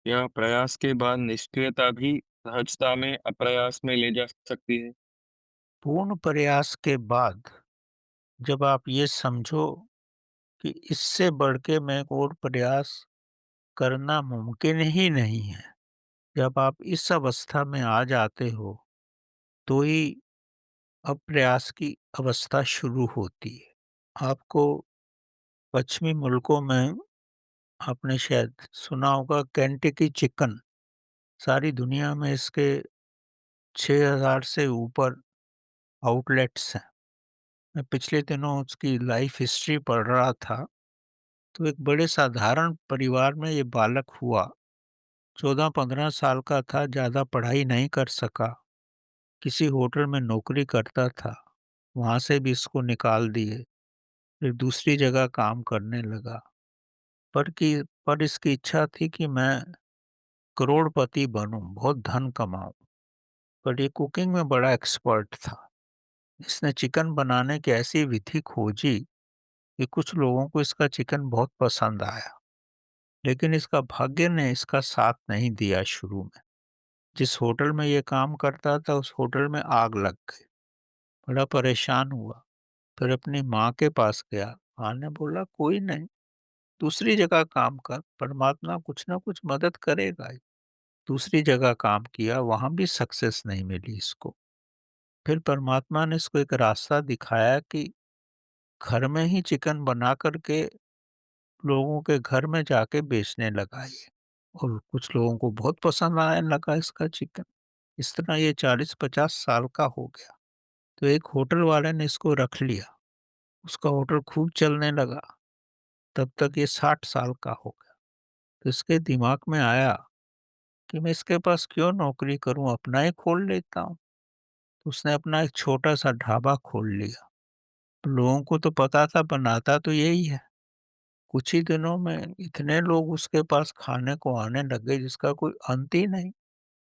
या प्रयास के बाद निष्क्रियता भी सहजता में अप्रयास में ले जा सकती है? पूर्ण प्रयास के बाद जब आप ये समझो कि इससे बढ़ के मैं और प्रयास करना मुमकिन ही नहीं है, जब आप इस अवस्था में आ जाते हो, तो ही अप्रयास की अवस्था शुरू होती है। आपको पश्चिमी मुल्कों में आपने शायद सुना होगा केंटकी चिकन, सारी दुनिया में इसके 6000 से ऊपर आउटलेट्स हैं। मैं पिछले दिनों उसकी लाइफ हिस्ट्री पढ़ रहा था, तो एक बड़े साधारण परिवार में ये बालक हुआ। 14-15 साल का था, ज़्यादा पढ़ाई नहीं कर सका, किसी होटल में नौकरी करता था, वहाँ से भी इसको निकाल दिए, फिर दूसरी जगह काम करने लगा। पर इसकी इच्छा थी कि मैं करोड़पति बनूँ, बहुत धन कमाऊँ, पर ये कुकिंग में बड़ा एक्सपर्ट था। इसने चिकन बनाने की ऐसी विधि खोजी कि कुछ लोगों को इसका चिकन बहुत पसंद आया, लेकिन इसका भाग्य ने इसका साथ नहीं दिया शुरू में। जिस होटल में ये काम करता था, उस होटल में आग लग गई। बड़ा परेशान हुआ, फिर अपनी माँ के पास गया। माँ ने बोला, "कोई नहीं, दूसरी जगह काम कर, परमात्मा कुछ ना कुछ मदद करेगा ही।" दूसरी जगह काम किया, वहाँ भी सक्सेस नहीं मिली इसको। फिर परमात्मा ने इसको एक रास्ता दिखाया कि घर में ही चिकन बना कर के लोगों के घर में जाके बेचने लगा ये, और कुछ लोगों को बहुत पसंद आने लगा इसका चिकन। इस तरह ये 40-50 साल का हो गया। तो एक होटल वाले ने इसको रख लिया, उसका होटल खूब चलने लगा, तब तक ये 60 साल का हो गया। तो इसके दिमाग में आया कि मैं इसके पास क्यों नौकरी करूं, अपना ही खोल लेता हूं। तो उसने अपना एक छोटा सा ढाबा खोल लिया। तो लोगों को तो पता था बनाता तो यही है। कुछ ही दिनों में इतने लोग उसके पास खाने को आने लगे जिसका कोई अंत ही नहीं।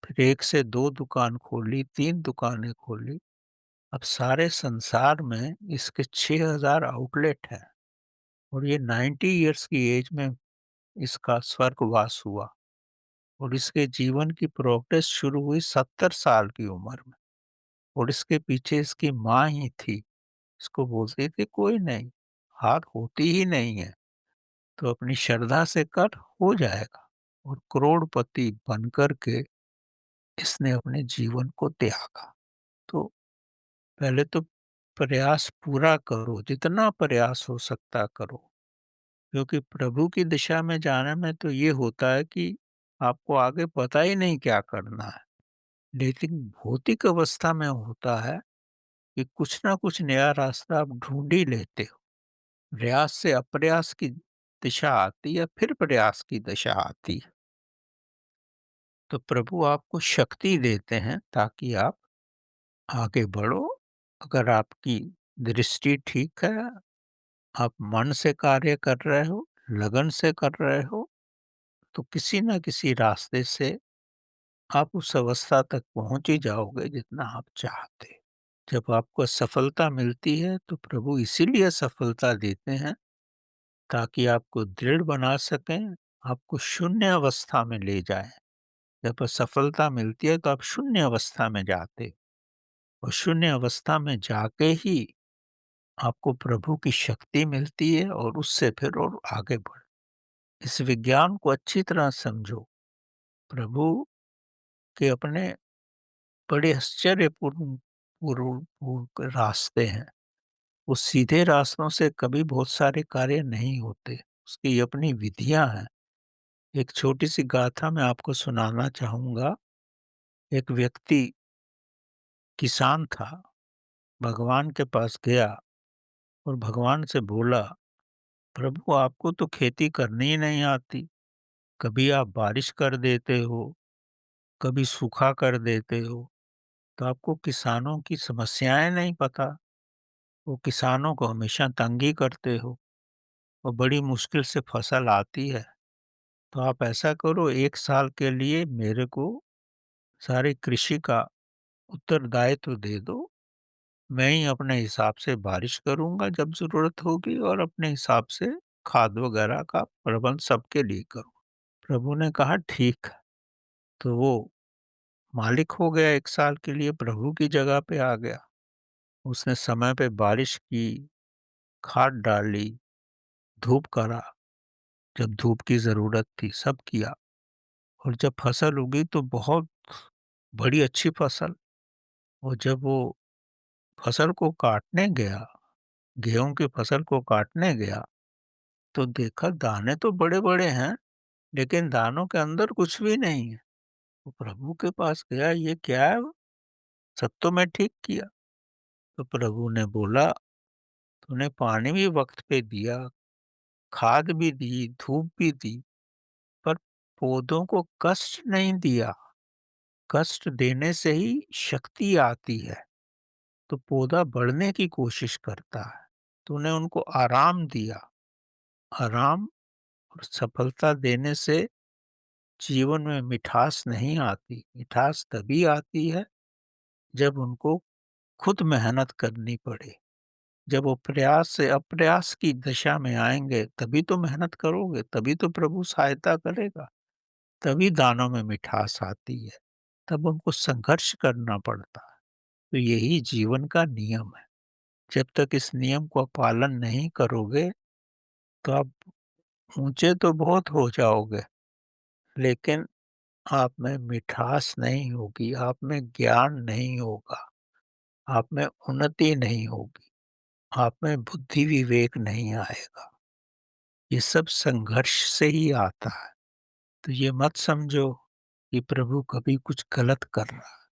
फिर 1 से 2 दुकान खोली, 3 दुकानें खोली। अब सारे संसार में इसके 6000 आउटलेट हैं, और ये 90 इयर्स की एज में इसका स्वर्गवास हुआ, और इसके जीवन की प्रोग्रेस शुरू हुई 70 साल की उम्र में। और इसके पीछे इसकी माँ ही थी। इसको बोलती थी, कोई नहीं, हार होती ही नहीं है, तो अपनी श्रद्धा से कर, हो जाएगा। और करोड़पति बनकर के इसने अपने जीवन को त्यागा। तो पहले तो प्रयास पूरा करो, जितना प्रयास हो सकता करो, क्योंकि प्रभु की दिशा में जाने में तो ये होता है कि आपको आगे पता ही नहीं क्या करना है। लेकिन भौतिक अवस्था में होता है कि कुछ ना कुछ नया रास्ता आप ढूंढ ही लेते हो। प्रयास से अप्रयास की दिशा आती है, फिर प्रयास की दिशा आती है। तो प्रभु आपको शक्ति देते हैं ताकि आप आगे बढ़ो। अगर आपकी दृष्टि ठीक है, आप मन से कार्य कर रहे हो, लगन से कर रहे हो, तो किसी न किसी रास्ते से आप उस अवस्था तक पहुंच ही जाओगे जितना आप चाहते। जब आपको सफलता मिलती है तो प्रभु इसीलिए सफलता देते हैं ताकि आपको दृढ़ बना सकें, आपको शून्य अवस्था में ले जाएं। जब असफलता मिलती है तो आप शून्य अवस्था में जाते, और शून्य अवस्था में जाके ही आपको प्रभु की शक्ति मिलती है, और उससे फिर और आगे बढ़। इस विज्ञान को अच्छी तरह समझो। प्रभु के अपने बड़े आश्चर्यपूर्ण पूर्व पूर्व रास्ते हैं। वो सीधे रास्तों से कभी बहुत सारे कार्य नहीं होते। उसकी अपनी विधियां हैं। एक छोटी सी गाथा मैं आपको सुनाना चाहूंगा। एक व्यक्ति किसान था, भगवान के पास गया और भगवान से बोला, प्रभु आपको तो खेती करनी ही नहीं आती। कभी आप बारिश कर देते हो, कभी सूखा कर देते हो, तो आपको किसानों की समस्याएं नहीं पता। वो किसानों को हमेशा तंग ही करते हो, और बड़ी मुश्किल से फसल आती है। तो आप ऐसा करो, 1 साल के लिए मेरे को सारी कृषि का उत्तरदायित्व दे दो। मैं ही अपने हिसाब से बारिश करूँगा जब ज़रूरत होगी, और अपने हिसाब से खाद वगैरह का प्रबंध सबके लिए करूँ। प्रभु ने कहा ठीक है। तो वो मालिक हो गया, 1 साल के लिए प्रभु की जगह पे आ गया। उसने समय पे बारिश की, खाद डाली, धूप करा, जब धूप की ज़रूरत थी सब किया, और जब फसल उगी तो बहुत बड़ी अच्छी फसल। और जब वो फसल को काटने गया, गेहूँ की फसल को काटने गया, तो देखा दाने तो बड़े-बड़े हैं, लेकिन दानों के अंदर कुछ भी नहीं है। वो प्रभु के पास गया, ये क्या है? सब तो मैं ठीक किया। तो प्रभु ने बोला, तूने पानी भी वक़्त पे दिया, खाद भी दी, धूप भी दी, पर पौधों को कष्ट नहीं दिया। कष्ट देने से ही शक्ति आती है, तो पौधा बढ़ने की कोशिश करता है। तूने उनको आराम दिया। आराम और सफलता देने से जीवन में मिठास नहीं आती। मिठास तभी आती है जब उनको खुद मेहनत करनी पड़े। जब वो प्रयास से अप्रयास की दशा में आएँगे, तभी तो मेहनत करोगे, तभी तो प्रभु सहायता करेगा, तभी दानों में मिठास आती है, तब उनको संघर्ष करना पड़ता है। तो यही जीवन का नियम है। जब तक इस नियम का पालन नहीं करोगे, तो आप ऊँचे तो बहुत हो जाओगे, लेकिन आप में मिठास नहीं होगी, आप में ज्ञान नहीं होगा, आप में उन्नति नहीं होगी, आप में बुद्धि विवेक नहीं आएगा। ये सब संघर्ष से ही आता है। तो ये मत समझो कि प्रभु कभी कुछ गलत कर रहा है।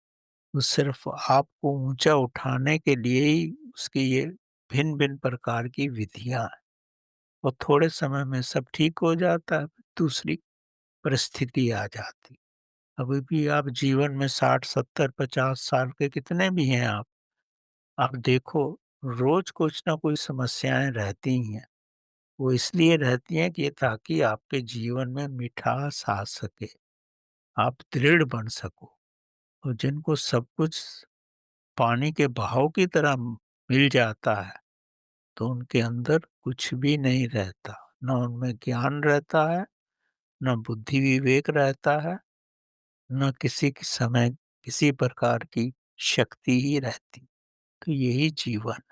वो सिर्फ़ आपको ऊँचा उठाने के लिए ही उसकी ये भिन्न-भिन्न प्रकार की विधियाँ हैं, और थोड़े समय में सब ठीक हो जाता है, दूसरी परिस्थिति आ जाती। अभी भी आप जीवन में 60, 70, 50 साल के कितने भी हैं आप देखो, रोज़ कुछ ना कुछ समस्याएँ रहती ही हैं। वो इसलिए रहती हैं कि ताकि आपके जीवन में मिठास आ सके, आप दृढ़ बन सको। और जिनको सब कुछ पानी के बहाव की तरह मिल जाता है, तो उनके अंदर कुछ भी नहीं रहता। ना उनमें ज्ञान रहता है, ना बुद्धि विवेक रहता है, ना किसी प्रकार की शक्ति ही रहती। तो यही जीवन